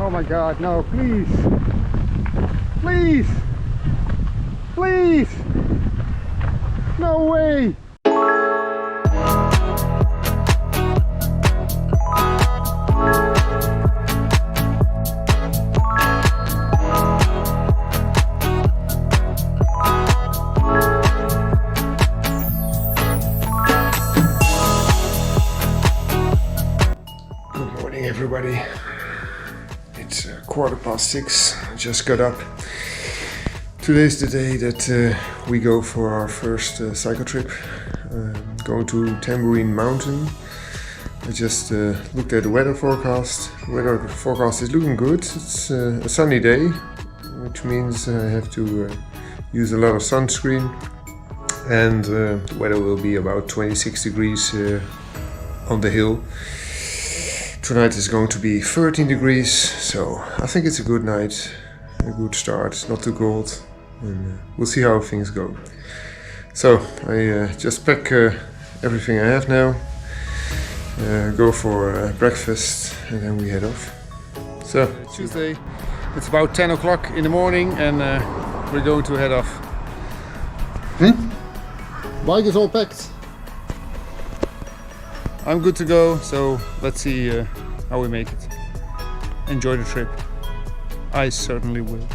Oh my god, no, please! Please! Please! No way! Good morning, everybody. It's 6:15. I just got up. Today's the day that we go for our first cycle trip, going to Tamborine mountain. I just looked at the weather forecast. The weather forecast is looking good. It's a sunny day, which means I have to use a lot of sunscreen, and the weather will be about 26 degrees on the hill. Tonight is going to be 13 degrees, so I think it's a good night, a good start, not too cold, and we'll see how things go. So I just pack everything I have now, go for breakfast, and then we head off. So Tuesday, it's about 10 o'clock in the morning, and we're going to head off. Bike is all packed. I'm good to go, so let's see how we make it. Enjoy the trip. I certainly will.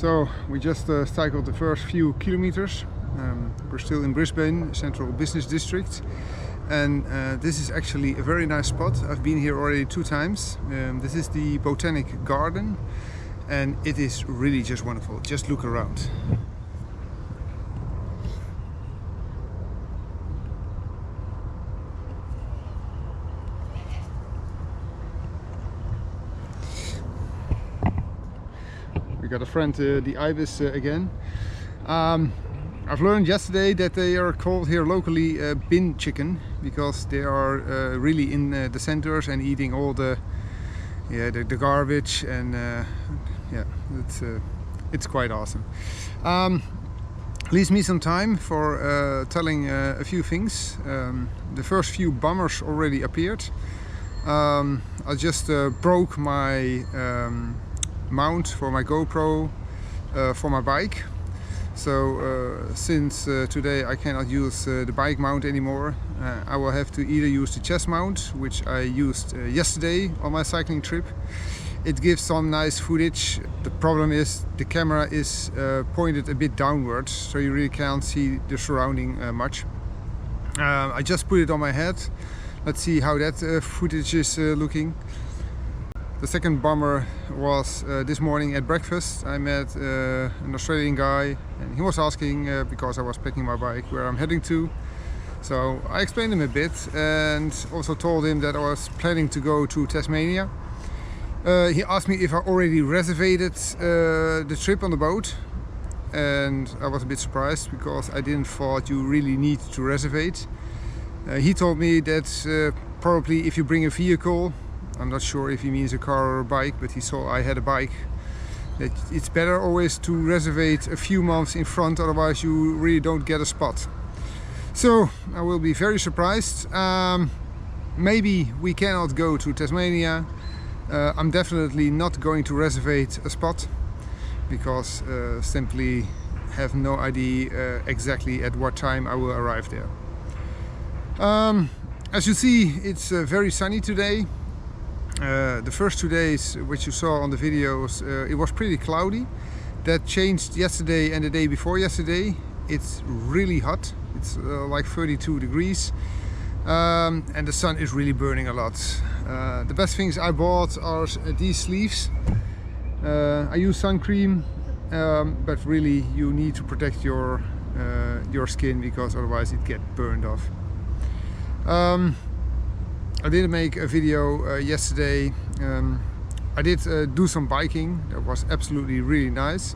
So we just cycled the first few kilometers. We're still in Brisbane, central business district, and this is actually a very nice spot. I've been here already 2 times. This is the Botanic Garden, and it is really just wonderful. Just look around. We got a friend, the ibis again. I've learned yesterday that they are called here locally bin chicken, because they are really in the centers and eating all the garbage, and yeah, it's quite awesome. Leaves me some time for telling a few things. The first few bummers already appeared. I just broke my mount for my GoPro for my bike. So since today I cannot use the bike mount anymore, I will have to either use the chest mount, which I used yesterday on my cycling trip. It gives some nice footage. The problem is the camera is pointed a bit downwards, so you really can't see the surrounding much. I just put it on my head. Let's see how that footage is looking. The second bummer was this morning at breakfast. I met an Australian guy, and he was asking, because I was packing my bike, where I'm heading to. So I explained him a bit and also told him that I was planning to go to Tasmania. He asked me if I already reserved the trip on the boat, and I was a bit surprised because I didn't thought you really need to reserve. He told me that probably if you bring a vehicle, I'm not sure if he means a car or a bike, but he saw I had a bike, that it's better always to reserve a few months in front, otherwise you really don't get a spot. So I will be very surprised. Maybe we cannot go to Tasmania. I'm definitely not going to reserve a spot, because simply have no idea exactly at what time I will arrive there. As you see, it's very sunny today. The first 2 days, which you saw on the videos, it was pretty cloudy. That changed yesterday and the day before yesterday. It's really hot. It's like 32 degrees, and the sun is really burning a lot. The best things I bought are these sleeves. I use sun cream, but really you need to protect your skin, because otherwise it gets burned off. I did make a video yesterday. I did do some biking. That was absolutely really nice.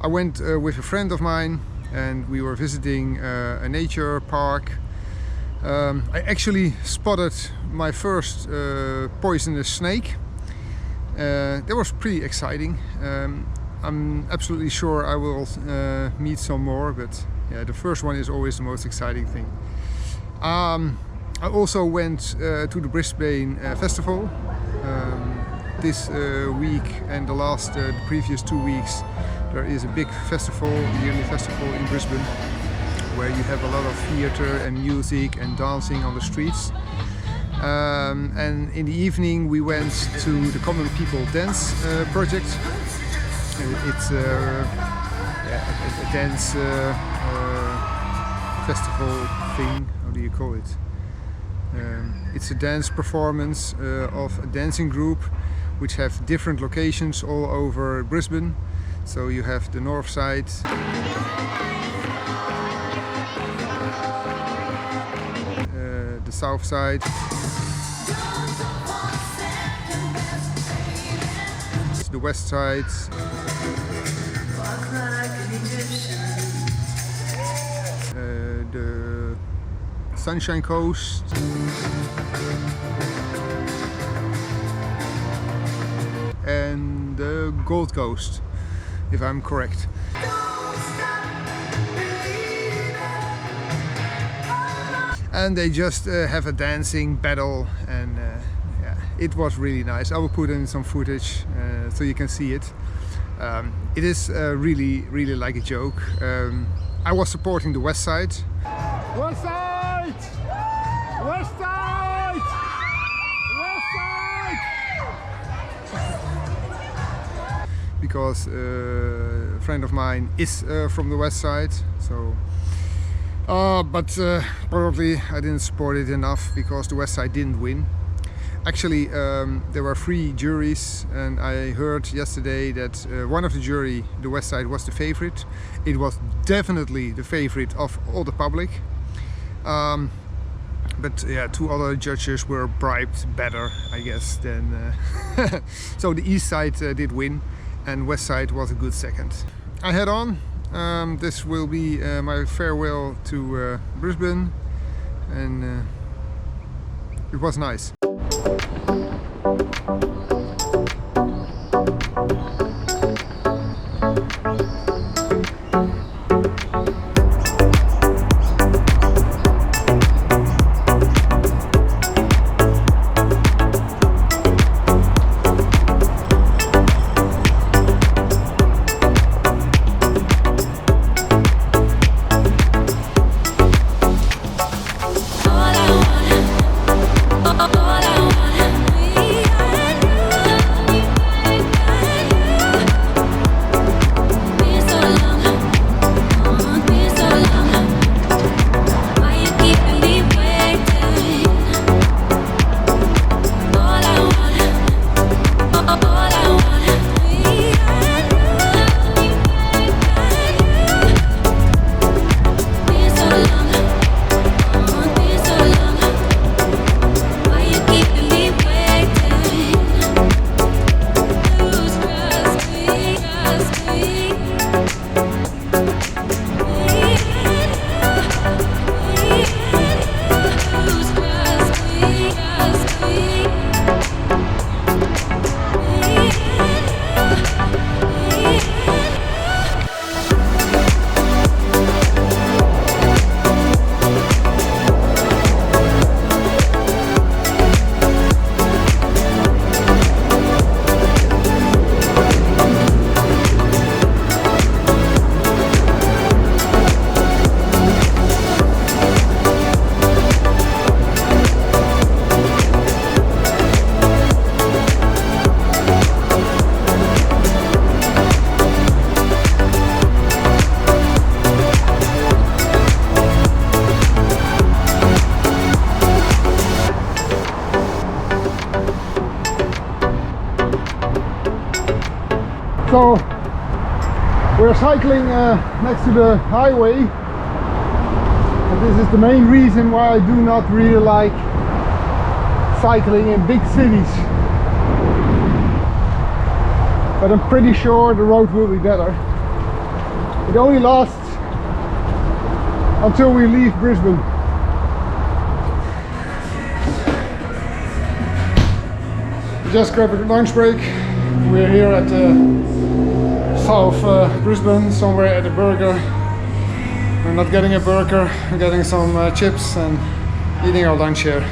I went with a friend of mine, and we were visiting a nature park. I actually spotted my first poisonous snake. That was pretty exciting. I'm absolutely sure I will meet some more, but yeah, the first one is always the most exciting thing. I also went to the Brisbane festival this week, and the previous 2 weeks there is a big festival, a yearly festival in Brisbane, where you have a lot of theatre and music and dancing on the streets. And in the evening we went to the Common People Dance project. It's a dance festival thing. How do you call it? It's a dance performance of a dancing group which have different locations all over Brisbane. So you have the north side, the south side, the west side, the Sunshine Coast, and the Gold Coast, if I'm correct. And they just have a dancing battle, and yeah, it was really nice. I will put in some footage so you can see it. It is really like a joke. I was supporting the west side. West side! West side! West side! Because a friend of mine is from the west side, so But probably I didn't support it enough because the West Side didn't win. Actually, there were 3 juries, and I heard yesterday that one of the jury, the West Side, was the favorite. It was definitely the favorite of all the public. But yeah, 2 other judges were bribed better, I guess, than so the East Side did win, and West Side was a good second. I head on. This will be my farewell to Brisbane, and it was nice. So we're cycling next to the highway, and this is the main reason why I do not really like cycling in big cities. But I'm pretty sure the road will be better. It only lasts until we leave Brisbane. Just grab a lunch break. We're here at South Brisbane, somewhere at a burger. We're not getting a burger, we're getting some chips and eating our lunch here.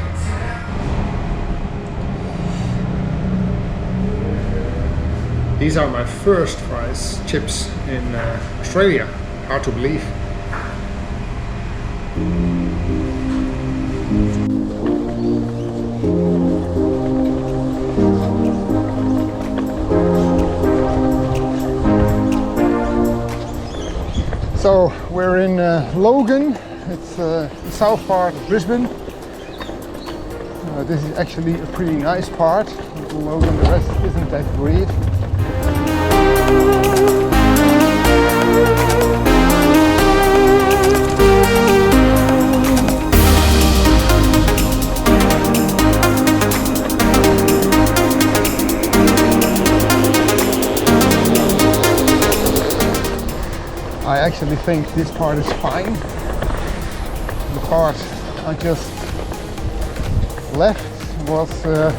These are my first fries, chips in Australia. Hard to believe. So we're in Haugen. It's the south part of Brisbane. This is actually a pretty nice part. Haugen, the rest isn't that great. I actually think this part is fine. The part I just left was a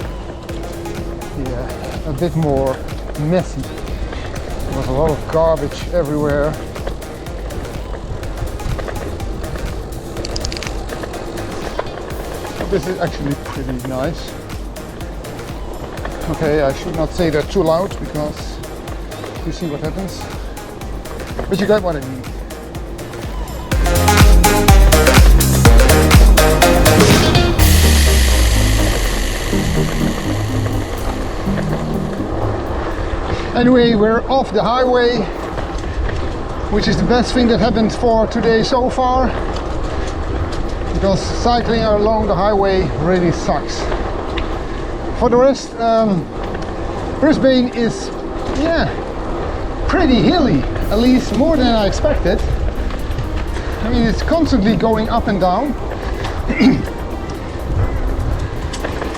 bit more messy. There was a lot of garbage everywhere. But this is actually pretty nice. Okay, I should not say that too loud because you see what happens. But you got what I mean. Anyway, we're off the highway, which is the best thing that happened for today so far. because cycling along the highway really sucks. For the rest, Brisbane is, yeah, pretty hilly, at least more than I expected. I mean, it's constantly going up and down.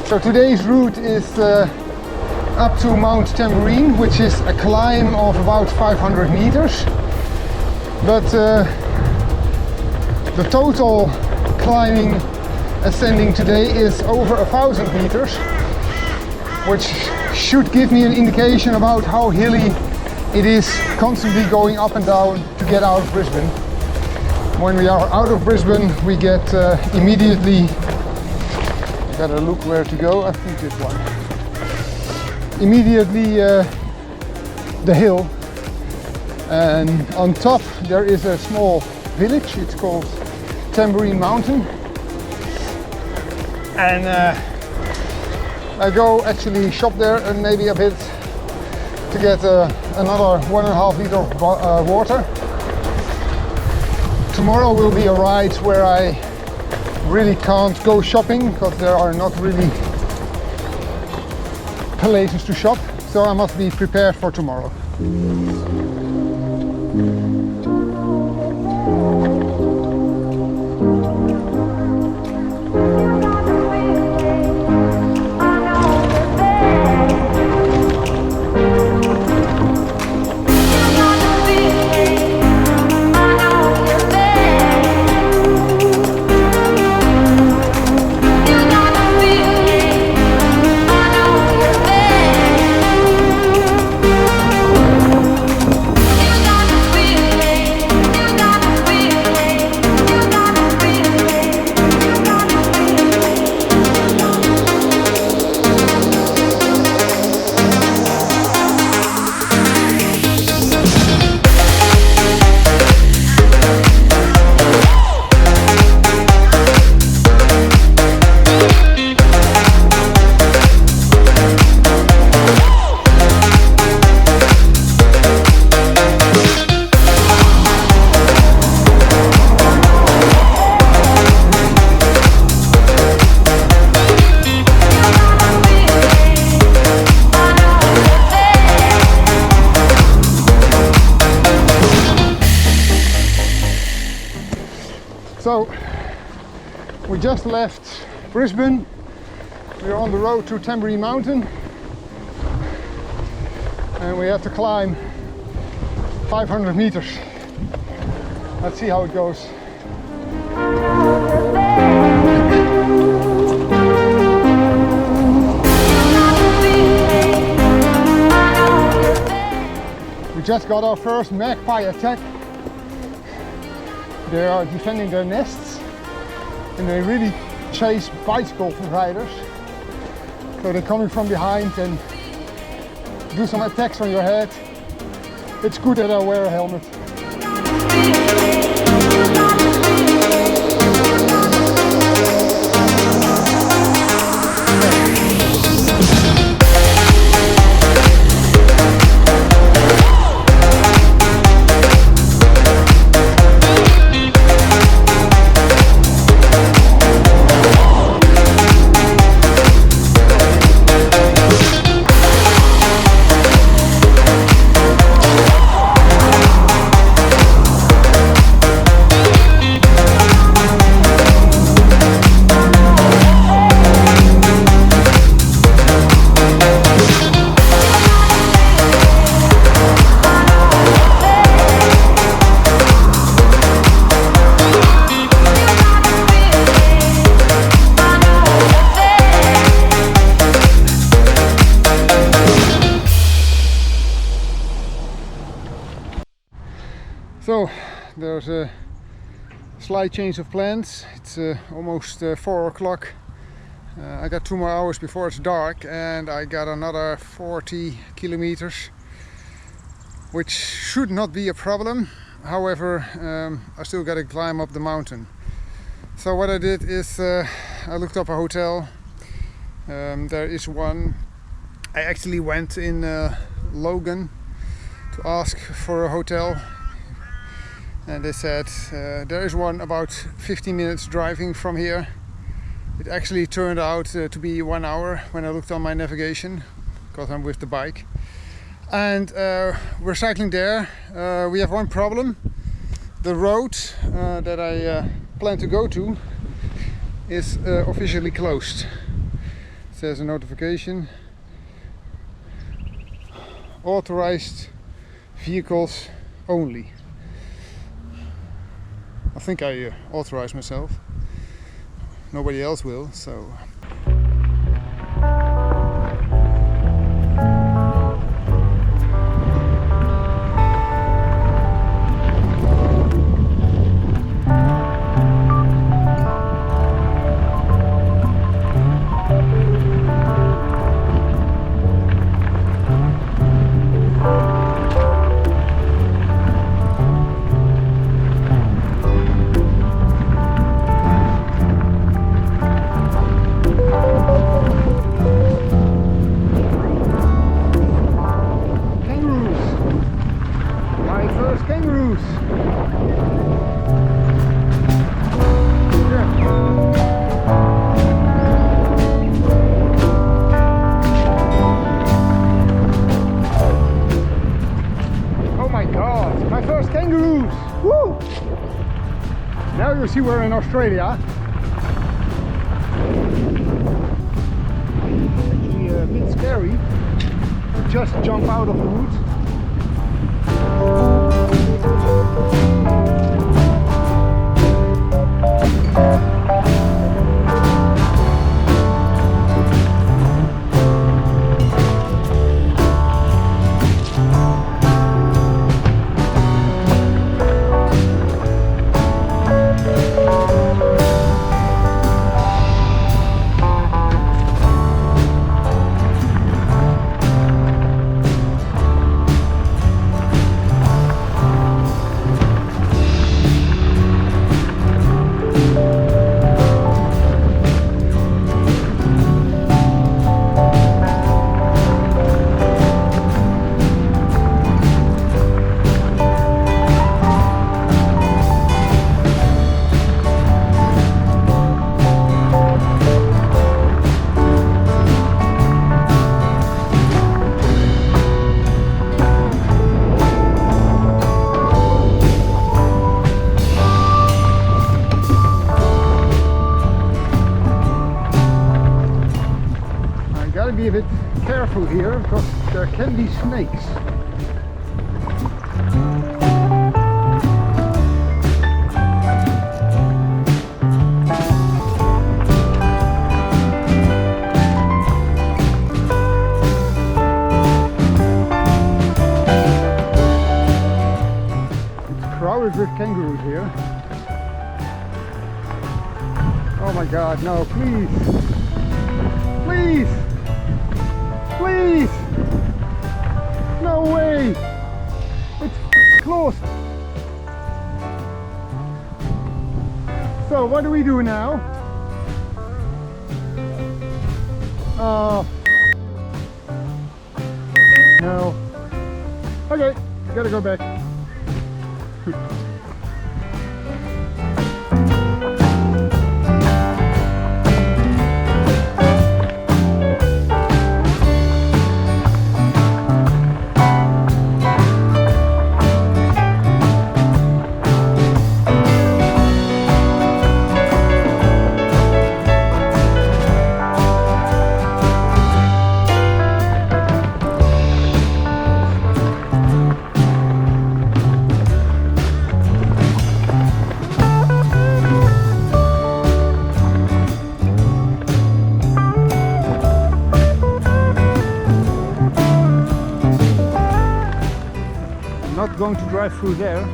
So today's route is up to Mount Tamborine, which is a climb of about 500 meters. But the total climbing, ascending today is over 1,000 meters, which should give me an indication about how hilly it is, constantly going up and down to get out of Brisbane. When we are out of Brisbane, we get immediately, I gotta look where to go, I think this one. Immediately the hill, and on top there is a small village, it's called Tamborine Mountain. And I go actually shop there and maybe a bit to get another 1.5 liter of water. Tomorrow will be a ride where I really can't go shopping because there are not really places to shop, so I must be prepared for tomorrow. So we just left Brisbane, we're on the road to Tamborine Mountain and we have to climb 500 meters. Let's see how it goes. We just got our first magpie attack. They are defending their nests and they really chase bicycle riders. So they're coming from behind and do some attacks on your head. It's good that I wear a helmet. So there's a slight change of plans. It's almost 4 o'clock. I got 2 more hours before it's dark and I got another 40 kilometers, which should not be a problem. However, I still got to climb up the mountain. So what I did is I looked up a hotel. There is one. I actually went in Haugen to ask for a hotel. and they said there is one about 15 minutes driving from here. It actually turned out to be 1 hour when I looked on my navigation, because I'm with the bike. And we're cycling there. We have one problem. The road that I plan to go to is officially closed. It says a notification. Authorized vehicles only. I think I authorized myself. Nobody else will, so. Now you see we're in Australia. Actually a bit scary to just jump out of the woods. Be a bit careful here because there can be snakes. It's crowded with kangaroos here. Oh my god, no, please! Please! Please! No way! It's closed! So what do we do now? No. Okay, gotta go back. Not going to drive through there.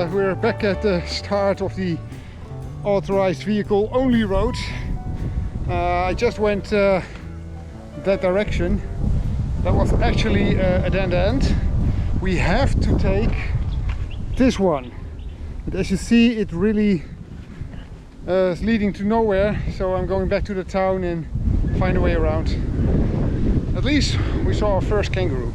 we're back at the start of the authorized vehicle only road. I just went that direction. That was actually a dead end. We have to take this one. But as you see, it really is leading to nowhere. So I'm going back to the town and find a way around. At least we saw our first kangaroo.